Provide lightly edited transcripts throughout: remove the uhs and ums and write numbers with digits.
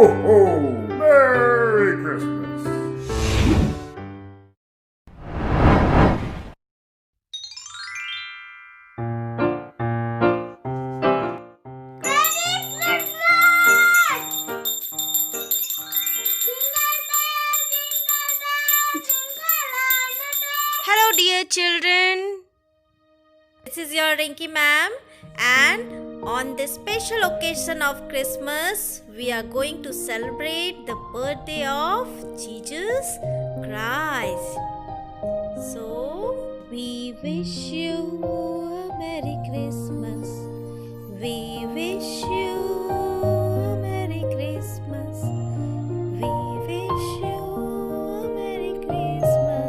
Ho, ho! Merry Christmas! Hello, dear children. This is your Rinky ma'am, and on this special occasion of Christmas, we are going to celebrate the birthday of Jesus Christ. So, we wish you a Merry Christmas. We wish you a Merry Christmas. We wish you a Merry Christmas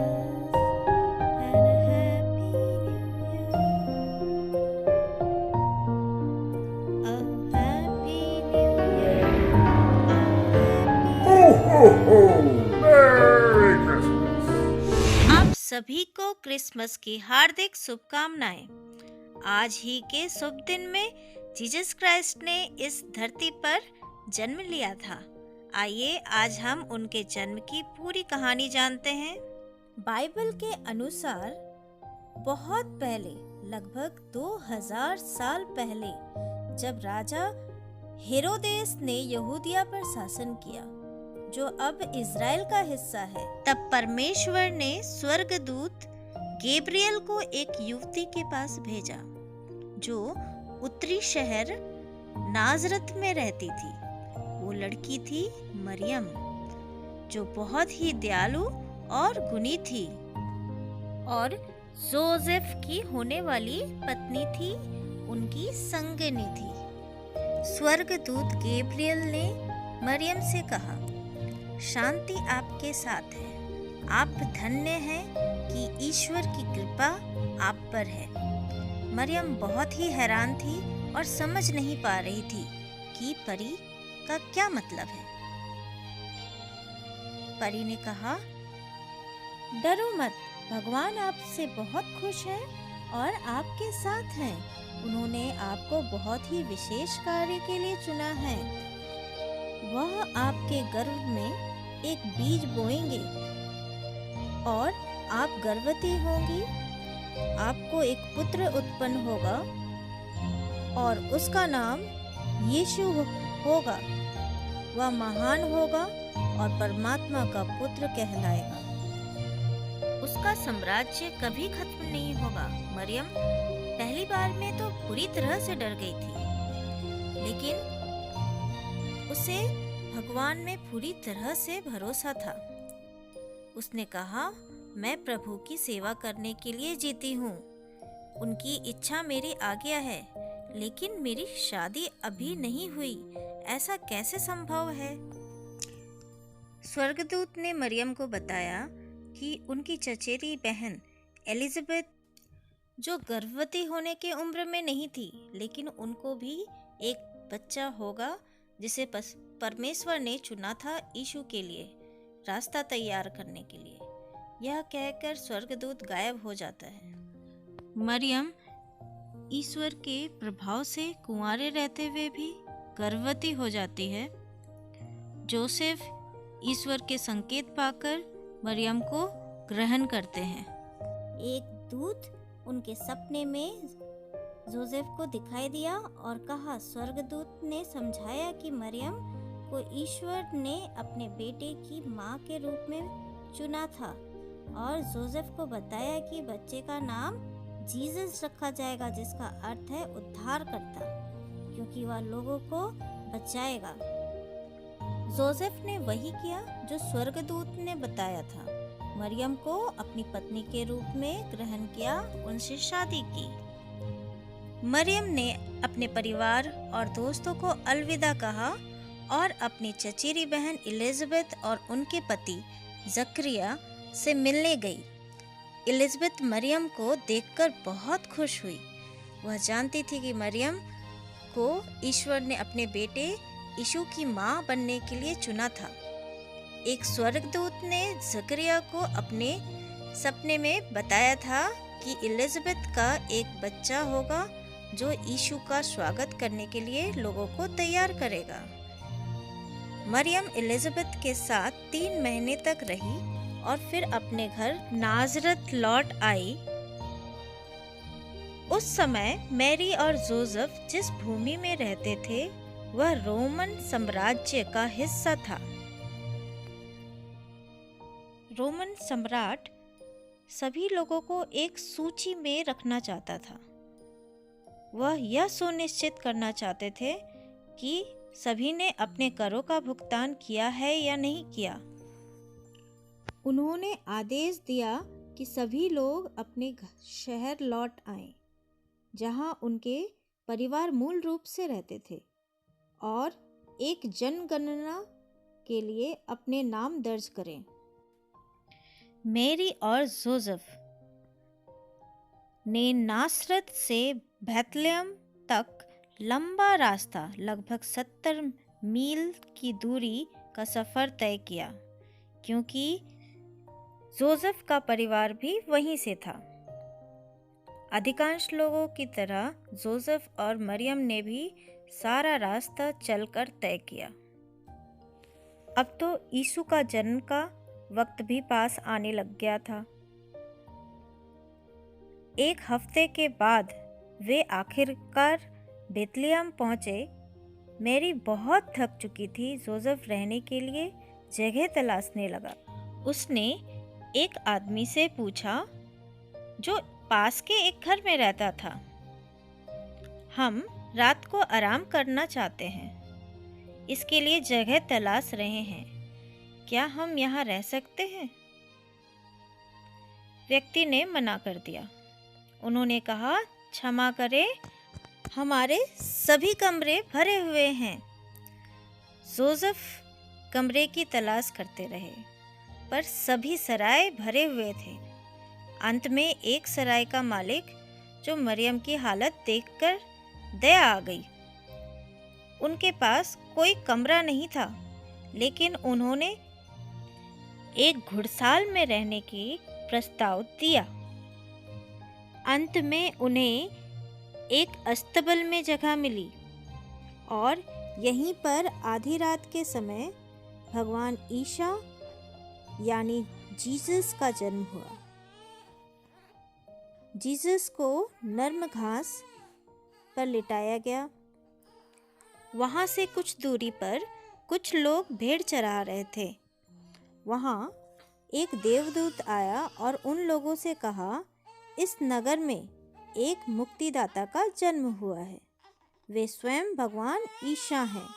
and a Happy New Year. A Happy New Year. Ho, ho, ho! Merry Christmas! आप सभी को Christmas की हार्दिक शुभकामनाएं। आज ही के शुभ दिन में Jesus Christ ने इस धरती पर जन्म लिया था। आइए आज हम उनके जन्म की पूरी कहानी जानते हैं। बाइबल के अनुसार बहुत पहले, लगभग 2000 साल पहले, जब राजा हेरोदेस ने यहूदिया पर शासन किया, जो अब इज़राइल का हिस्सा है, तब परमेश्वर ने स्वर्गदूत गैब्रियल को एक युवती के पास भेजा, जो उत्तरी शहर नाजरत में रहती थी। वो लड़की थी मरियम, जो बहुत ही दयालु और गुणी थी और जोसेफ की होने वाली पत्नी थी, उनकी संगिनी थी। स्वर्गदूत गैब्रियल ने मरियम से कहा, शांति आपके साथ है, आप धन्य हैं कि ईश्वर की कृपा आप पर है। मरियम बहुत ही हैरान थी और समझ नहीं पा रही थी कि परी का क्या मतलब है। परी ने कहा, डरो मत, भगवान आपसे बहुत खुश है और आपके साथ हैं। उन्होंने आपको बहुत ही विशेष कार्य के लिए चुना है। वह आपके गर्भ में एक बीज बोएंगे और आप गर्भवती होंगी। आपको एक पुत्र उत्पन्न होगा और उसका नाम यीशु होगा। वह महान होगा और परमात्मा का पुत्र कहलाएगा। उसका साम्राज्य कभी खत्म नहीं होगा। मरियम पहली बार में तो पूरी तरह से डर गई थी, लेकिन उसे भगवान में पूरी तरह से भरोसा था। उसने कहा, मैं प्रभु की सेवा करने के लिए जीती हूँ। उनकी इच्छा मेरी आज्ञा है, लेकिन मेरी शादी अभी नहीं हुई। ऐसा कैसे संभव है? स्वर्गदूत ने मरियम को बताया कि उनकी चचेरी बहन एलिजाबेथ, जो गर्भवती होने की उम्र में नहीं थी, लेकिन उनको भी एक बच्चा होगा जिसे परमेश्वर ने चुना था यीशु के लिए, रास्ता तैयार करने के लिए। यह कहकर स्वर्गदूत गायब हो जाता है। मरियम ईश्वर के प्रभाव से कुंवारे रहते हुए भी गर्भवती हो जाती है। जोसेफ ईश्वर के संकेत पाकर मरियम को ग्रहण करते हैं। एक दूत उनके सपने में जोसेफ को दिखाई दिया और कहा, स्वर्गदूत ने समझाया कि मरियम को ईश्वर ने अपने बेटे की माँ के रूप में चुना था और जोसेफ को बताया कि बच्चे का नाम जीसस रखा जाएगा, जिसका अर्थ है उद्धारकर्ता, क्योंकि वह लोगों को बचाएगा। जोसेफ ने वही किया जो स्वर्गदूत ने बताया था। मरियम को अपनी पत्नी के रूप में ग्रहण किया, उनसे शादी की। मरियम ने अपने परिवार और दोस्तों को अलविदा कहा और अपनी चचेरी बहन एलिजाबेथ और उनके पति जकरिया से मिलने गई। एलिजाबेथ मरियम को देखकर बहुत खुश हुई। वह जानती थी कि मरियम को ईश्वर ने अपने बेटे यीशु की माँ बनने के लिए चुना था। एक स्वर्गदूत ने जकरिया को अपने सपने में बताया था कि एलिजाबेथ का एक बच्चा होगा जो यीशु का स्वागत करने के लिए लोगों को तैयार करेगा। मरियम एलिजाबेथ के साथ 3 महीने तक रही और फिर अपने घर नाजरत लौट आई। उस समय मैरी और जोसेफ जिस भूमि में रहते थे वह रोमन साम्राज्य का हिस्सा था। रोमन सम्राट सभी लोगों को एक सूची में रखना चाहता था। वह यह सुनिश्चित करना चाहते थे कि सभी ने अपने करों का भुगतान किया है या नहीं किया। उन्होंने आदेश दिया कि सभी लोग अपने शहर लौट आएं, जहां उनके परिवार मूल रूप से रहते थे, और एक जनगणना के लिए अपने नाम दर्ज करें। मैरी और जोसेफ ने नासरत से बैतलहम तक लंबा रास्ता, लगभग 70 मील की दूरी का सफ़र तय किया, क्योंकि जोसेफ का परिवार भी वहीं से था। अधिकांश लोगों की तरह जोसेफ और मरियम ने भी सारा रास्ता चलकर तय किया। अब तो यीशु का जन्म का वक्त भी पास आने लग गया था। 1 हफ्ते के बाद वे आखिरकार बैतलहम पहुंचे। मैरी बहुत थक चुकी थी। जोसेफ रहने के लिए जगह तलाशने लगा। उसने एक आदमी से पूछा जो पास के एक घर में रहता था, हम रात को आराम करना चाहते हैं, इसके लिए जगह तलाश रहे हैं, क्या हम यहाँ रह सकते हैं? व्यक्ति ने मना कर दिया। उन्होंने कहा, क्षमा करें, हमारे सभी कमरे भरे हुए हैं। जोसेफ कमरे की तलाश करते रहे, पर सभी सराय भरे हुए थे। अंत में एक सराय का मालिक, जो मरियम की हालत देखकर दया आ गई, उनके पास कोई कमरा नहीं था, लेकिन उन्होंने एक घुड़साल में रहने की प्रस्ताव दिया। अंत में उन्हें एक अस्तबल में जगह मिली और यहीं पर आधी रात के समय भगवान ईसा यानी जीसस का जन्म हुआ। जीसस को नर्म घास पर लिटाया गया। वहाँ से कुछ दूरी पर कुछ लोग भेड़ चरा रहे थे। वहाँ एक देवदूत आया और उन लोगों से कहा, इस नगर में एक मुक्तिदाता का जन्म हुआ है। वे स्वयं भगवान ईसा हैं,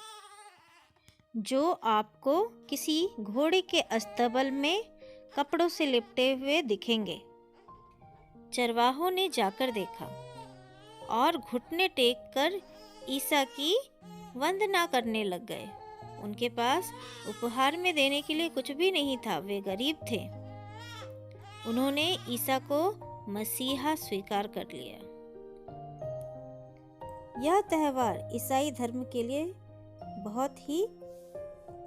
जो आपको किसी घोड़े के अस्तबल में कपड़ों से लिपटे हुए दिखेंगे। चरवाहों ने जाकर देखा और घुटने टेक कर ईसा की वंदना करने लग गए। उनके पास उपहार में देने के लिए कुछ भी नहीं था, वे गरीब थे। उन्होंने ईसा को मसीहा स्वीकार कर लिया। यह त्यौहार ईसाई धर्म के लिए बहुत ही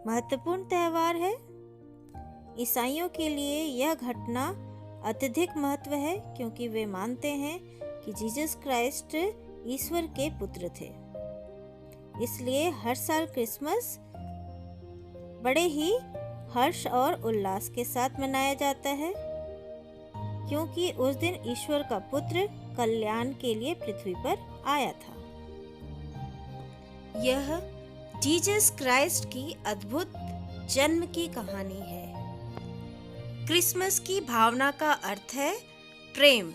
महत्वपूर्ण त्यौहार है। ईसाइयों के लिए यह घटना अत्यधिक महत्व है, क्योंकि वे मानते हैं कि जीसस क्राइस्ट ईश्वर के पुत्र थे। इसलिए हर साल क्रिसमस बड़े ही हर्ष और उल्लास के साथ मनाया जाता है, क्योंकि उस दिन ईश्वर का पुत्र कल्याण के लिए पृथ्वी पर आया था। यह जीसस क्राइस्ट की अद्भुत जन्म की कहानी है। क्रिसमस की भावना का अर्थ है प्रेम।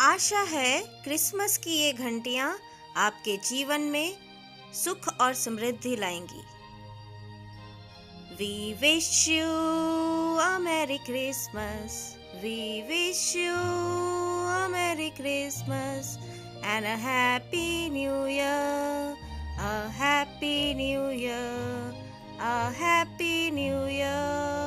आशा है क्रिसमस की ये घंटियां आपके जीवन में सुख और समृद्धि लाएंगी। We wish you a Merry Christmas. We wish you a Merry Christmas and a Happy New Year. A Happy New Year. A Happy New Year.